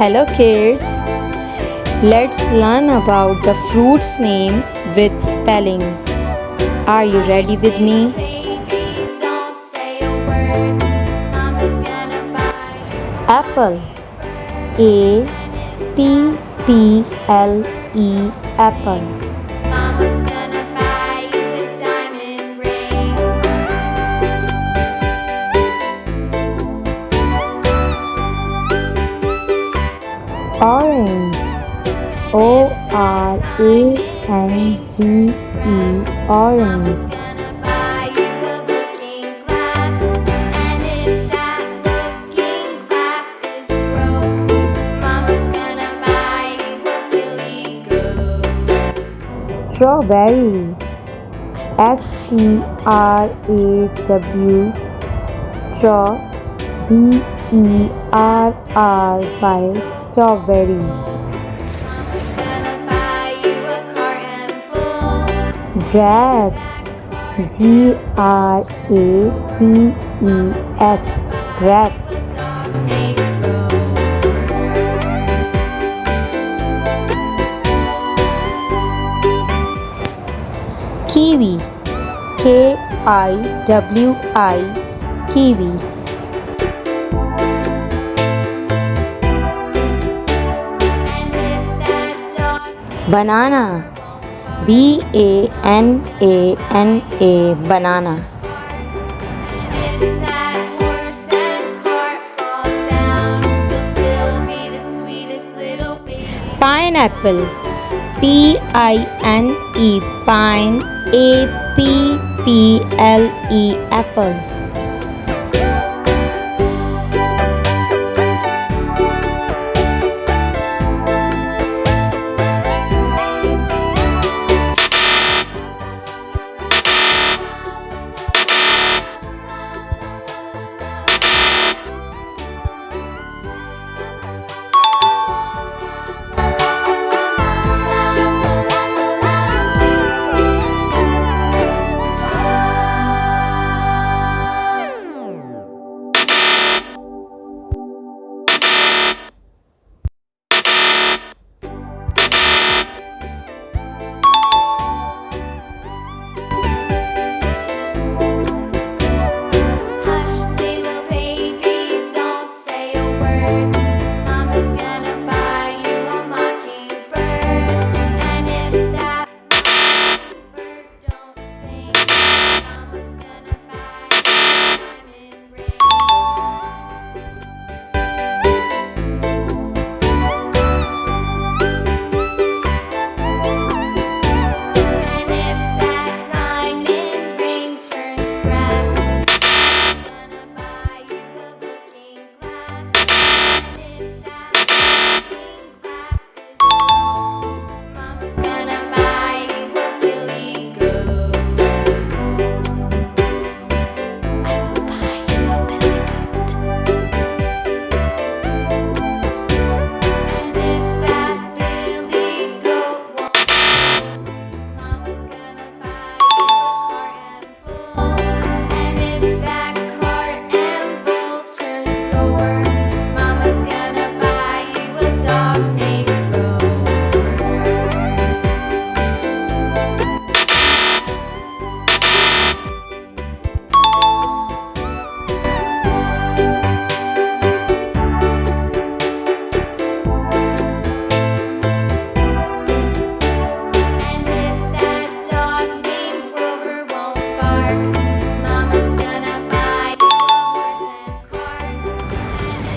Hello kids, let's learn about the fruit's name with spelling. Are you ready with me? Apple. A P P L E apple. Orange. Orange. Orange. Strawberry. Straw. Straw. Berry. Strawberry. Grapes. Grapes. Grapes. Kiwi. Kiwi. Kiwi. Banana. Banana. Banana. Pineapple. Pine. Pine. Apple. Apple.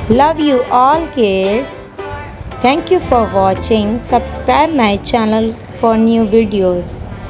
Love you all kids. Thank you for watching. Subscribe my channel for new videos.